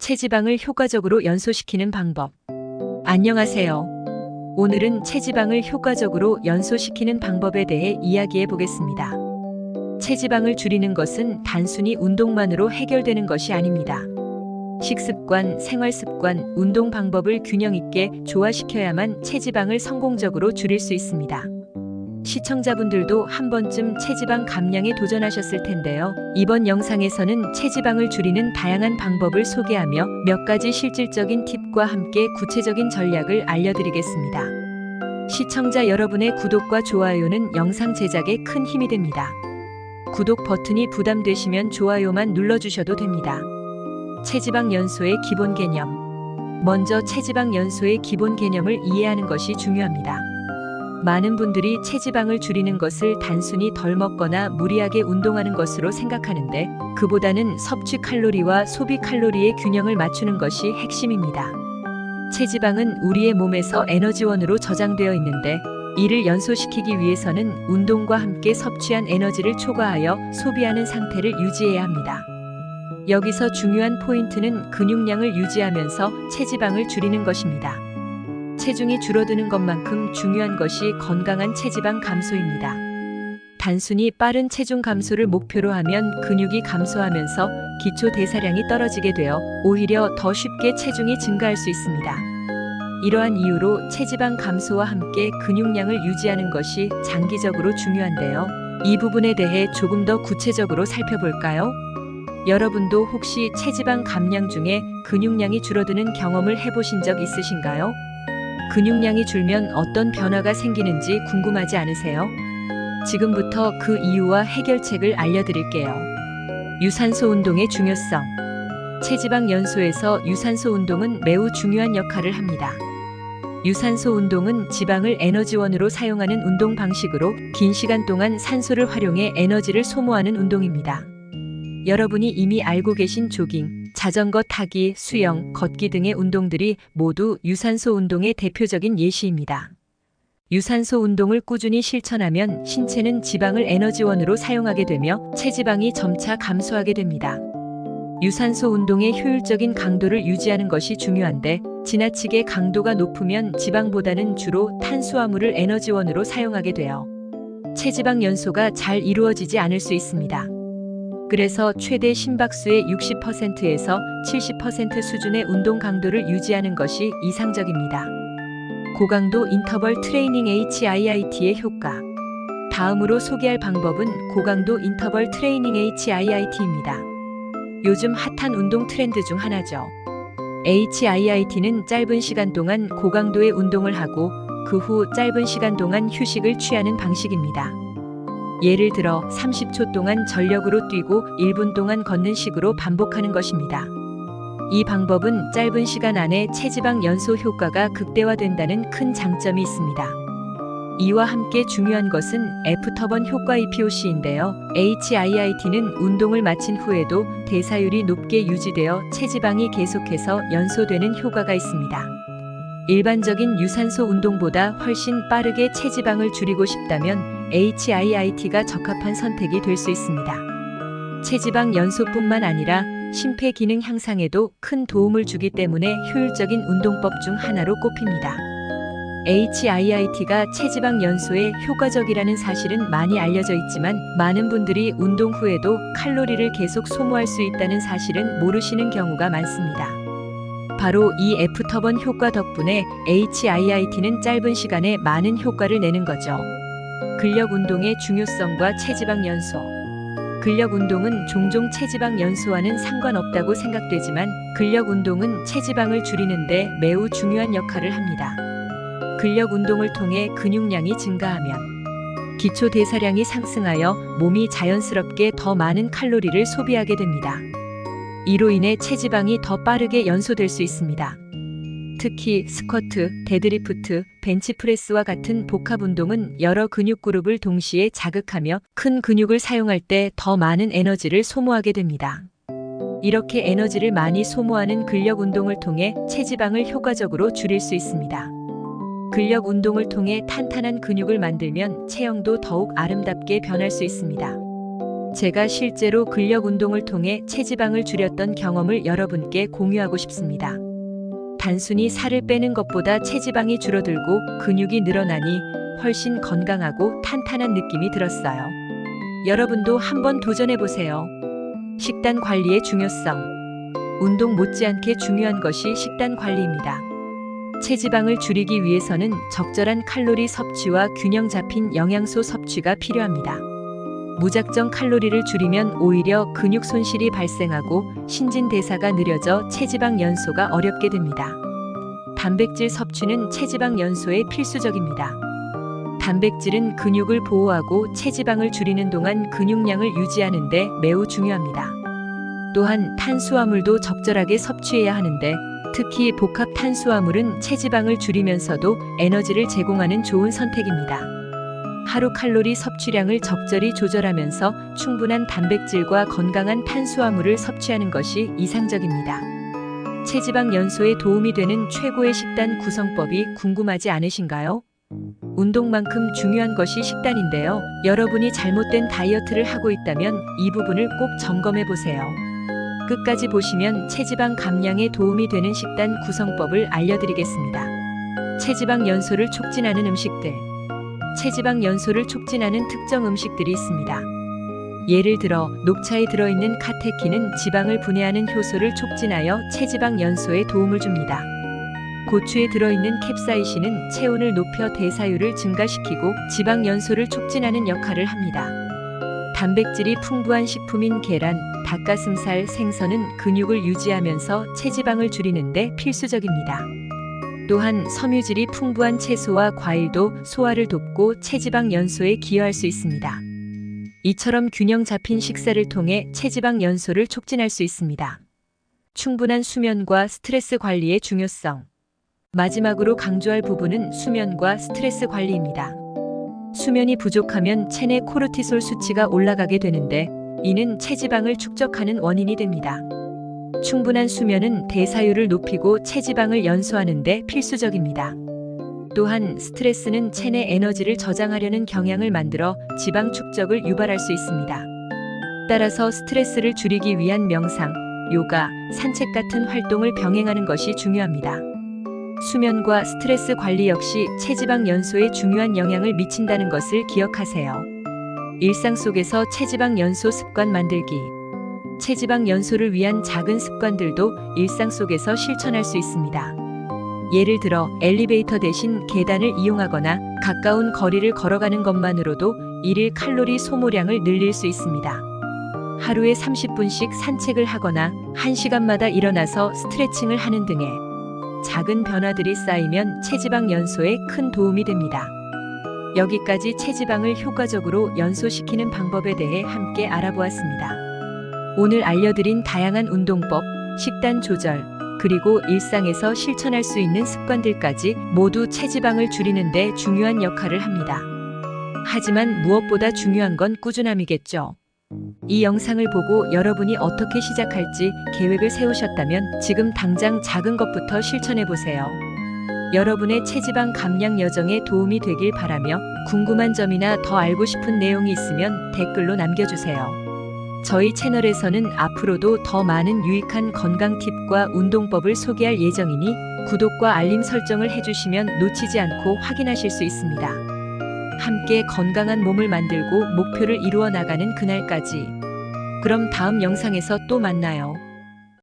체지방을 효과적으로 연소시키는 방법. 안녕하세요. 오늘은 체지방을 효과적으로 연소시키는 방법에 대해 이야기해 보겠습니다. 체지방을 줄이는 것은 단순히 운동만으로 해결되는 것이 아닙니다. 식습관, 생활습관, 운동 방법을 균형 있게 조화시켜야만 체지방을 성공적으로 줄일 수 있습니다. 시청자분들도 한 번쯤 체지방 감량에 도전하셨을 텐데요. 이번 영상에서는 체지방을 줄이는 다양한 방법을 소개하며 몇 가지 실질적인 팁과 함께 구체적인 전략을 알려드리겠습니다. 시청자 여러분의 구독과 좋아요는 영상 제작에 큰 힘이 됩니다. 구독 버튼이 부담되시면 좋아요만 눌러주셔도 됩니다. 체지방 연소의 기본 개념. 먼저 체지방 연소의 기본 개념을 이해하는 것이 중요합니다. 많은 분들이 체지방을 줄이는 것을 단순히 덜 먹거나 무리하게 운동하는 것으로 생각하는데 그보다는 섭취 칼로리와 소비 칼로리의 균형을 맞추는 것이 핵심입니다. 체지방은 우리의 몸에서 에너지원으로 저장되어 있는데 이를 연소시키기 위해서는 운동과 함께 섭취한 에너지를 초과하여 소비하는 상태를 유지해야 합니다. 여기서 중요한 포인트는 근육량을 유지하면서 체지방을 줄이는 것입니다. 체중이 줄어드는 것만큼 중요한 것이 건강한 체지방 감소입니다. 단순히 빠른 체중 감소를 목표로 하면 근육이 감소하면서 기초 대사량이 떨어지게 되어 오히려 더 쉽게 체중이 증가할 수 있습니다. 이러한 이유로 체지방 감소와 함께 근육량을 유지하는 것이 장기적으로 중요한데요. 이 부분에 대해 조금 더 구체적으로 살펴볼까요? 여러분도 혹시 체지방 감량 중에 근육량이 줄어드는 경험을 해보신 적 있으신가요? 근육량이 줄면 어떤 변화가 생기는지 궁금하지 않으세요? 지금부터 그 이유와 해결책을 알려드릴게요. 유산소 운동의 중요성. 체지방 연소에서 유산소 운동은 매우 중요한 역할을 합니다. 유산소 운동은 지방을 에너지원으로 사용하는 운동 방식으로 긴 시간 동안 산소를 활용해 에너지를 소모하는 운동입니다. 여러분이 이미 알고 계신 조깅, 자전거 타기, 수영, 걷기 등의 운동들이 모두 유산소 운동의 대표적인 예시입니다. 유산소 운동을 꾸준히 실천하면 신체는 지방을 에너지원으로 사용하게 되며 체지방이 점차 감소하게 됩니다. 유산소 운동의 효율적인 강도를 유지하는 것이 중요한데 지나치게 강도가 높으면 지방보다는 주로 탄수화물을 에너지원으로 사용하게 되어 체지방 연소가 잘 이루어지지 않을 수 있습니다. 그래서 최대 심박수의 60%에서 70% 수준의 운동 강도를 유지하는 것이 이상적입니다. 고강도 인터벌 트레이닝 HIIT의 효과. 다음으로 소개할 방법은 고강도 인터벌 트레이닝 HIIT입니다. 요즘 핫한 운동 트렌드 중 하나죠. HIIT는 짧은 시간 동안 고강도의 운동을 하고 그 후 짧은 시간 동안 휴식을 취하는 방식입니다. 예를 들어 30초 동안 전력으로 뛰고 1분 동안 걷는 식으로 반복하는 것입니다. 이 방법은 짧은 시간 안에 체지방 연소 효과가 극대화된다는 큰 장점이 있습니다. 이와 함께 중요한 것은 애프터번 효과 EPOC인데요. HIIT는 운동을 마친 후에도 대사율이 높게 유지되어 체지방이 계속해서 연소되는 효과가 있습니다. 일반적인 유산소 운동보다 훨씬 빠르게 체지방을 줄이고 싶다면 HIIT가 적합한 선택이 될 수 있습니다. 체지방 연소뿐만 아니라 심폐기능 향상에도 큰 도움을 주기 때문에 효율적인 운동법 중 하나로 꼽힙니다. HIIT가 체지방 연소에 효과적이라는 사실은 많이 알려져 있지만 많은 분들이 운동 후에도 칼로리를 계속 소모할 수 있다는 사실은 모르시는 경우가 많습니다. 바로 이 애프터번 효과 덕분에 HIIT는 짧은 시간에 많은 효과를 내는 거죠. 근력 운동의 중요성과 체지방 연소. 근력 운동은 종종 체지방 연소와는 상관없다고 생각되지만 근력 운동은 체지방을 줄이는데 매우 중요한 역할을 합니다. 근력 운동을 통해 근육량이 증가하면 기초 대사량이 상승하여 몸이 자연스럽게 더 많은 칼로리를 소비하게 됩니다. 이로 인해 체지방이 더 빠르게 연소될 수 있습니다. 특히 스쿼트, 데드리프트, 벤치프레스와 같은 복합 운동은 여러 근육 그룹을 동시에 자극하며 큰 근육을 사용할 때 더 많은 에너지를 소모하게 됩니다. 이렇게 에너지를 많이 소모하는 근력 운동을 통해 체지방을 효과적으로 줄일 수 있습니다. 근력 운동을 통해 탄탄한 근육을 만들면 체형도 더욱 아름답게 변할 수 있습니다. 제가 실제로 근력 운동을 통해 체지방을 줄였던 경험을 여러분께 공유하고 싶습니다. 단순히 살을 빼는 것보다 체지방이 줄어들고 근육이 늘어나니 훨씬 건강하고 탄탄한 느낌이 들었어요. 여러분도 한번 도전해보세요. 식단 관리의 중요성. 운동 못지않게 중요한 것이 식단 관리입니다. 체지방을 줄이기 위해서는 적절한 칼로리 섭취와 균형 잡힌 영양소 섭취가 필요합니다. 무작정 칼로리를 줄이면 오히려 근육 손실이 발생하고 신진대사가 느려져 체지방 연소가 어렵게 됩니다. 단백질 섭취는 체지방 연소에 필수적입니다. 단백질은 근육을 보호하고 체지방을 줄이는 동안 근육량을 유지하는 데 매우 중요합니다. 또한 탄수화물도 적절하게 섭취해야 하는데 특히 복합 탄수화물은 체지방을 줄이면서도 에너지를 제공하는 좋은 선택입니다. 하루 칼로리 섭취량을 적절히 조절하면서 충분한 단백질과 건강한 탄수화물을 섭취하는 것이 이상적입니다. 체지방 연소에 도움이 되는 최고의 식단 구성법이 궁금하지 않으신가요? 운동만큼 중요한 것이 식단인데요. 여러분이 잘못된 다이어트를 하고 있다면 이 부분을 꼭 점검해 보세요. 끝까지 보시면 체지방 감량에 도움이 되는 식단 구성법을 알려드리겠습니다. 체지방 연소를 촉진하는 음식들. 체지방 연소를 촉진하는 특정 음식들이 있습니다. 예를 들어 녹차에 들어있는 카테킨은 지방을 분해하는 효소를 촉진하여 체지방 연소에 도움을 줍니다. 고추에 들어있는 캡사이신은 체온을 높여 대사율을 증가시키고 지방 연소를 촉진하는 역할을 합니다. 단백질이 풍부한 식품인 계란, 닭가슴살, 생선은 근육을 유지하면서 체지방을 줄이는 데 필수적입니다. 또한 섬유질이 풍부한 채소와 과일도 소화를 돕고 체지방 연소에 기여할 수 있습니다. 이처럼 균형 잡힌 식사를 통해 체지방 연소를 촉진할 수 있습니다. 충분한 수면과 스트레스 관리의 중요성. 마지막으로 강조할 부분은 수면과 스트레스 관리입니다. 수면이 부족하면 체내 코르티솔 수치가 올라가게 되는데 이는 체지방을 축적하는 원인이 됩니다. 충분한 수면은 대사율을 높이고 체지방을 연소하는 데 필수적입니다. 또한 스트레스는 체내 에너지를 저장하려는 경향을 만들어 지방 축적을 유발할 수 있습니다. 따라서 스트레스를 줄이기 위한 명상, 요가, 산책 같은 활동을 병행하는 것이 중요합니다. 수면과 스트레스 관리 역시 체지방 연소에 중요한 영향을 미친다는 것을 기억하세요. 일상 속에서 체지방 연소 습관 만들기. 체지방 연소를 위한 작은 습관들도 일상 속에서 실천할 수 있습니다. 예를 들어 엘리베이터 대신 계단을 이용하거나 가까운 거리를 걸어가는 것만으로도 일일 칼로리 소모량을 늘릴 수 있습니다. 하루에 30분씩 산책을 하거나 1시간마다 일어나서 스트레칭을 하는 등의 작은 변화들이 쌓이면 체지방 연소에 큰 도움이 됩니다. 여기까지 체지방을 효과적으로 연소시키는 방법에 대해 함께 알아보았습니다. 오늘 알려드린 다양한 운동법, 식단 조절, 그리고 일상에서 실천할 수 있는 습관들까지 모두 체지방을 줄이는 데 중요한 역할을 합니다. 하지만 무엇보다 중요한 건 꾸준함이겠죠. 이 영상을 보고 여러분이 어떻게 시작할지 계획을 세우셨다면 지금 당장 작은 것부터 실천해보세요. 여러분의 체지방 감량 여정에 도움이 되길 바라며 궁금한 점이나 더 알고 싶은 내용이 있으면 댓글로 남겨주세요. 저희 채널에서는 앞으로도 더 많은 유익한 건강 팁과 운동법을 소개할 예정이니 구독과 알림 설정을 해주시면 놓치지 않고 확인하실 수 있습니다. 함께 건강한 몸을 만들고 목표를 이루어 나가는 그날까지. 그럼 다음 영상에서 또 만나요.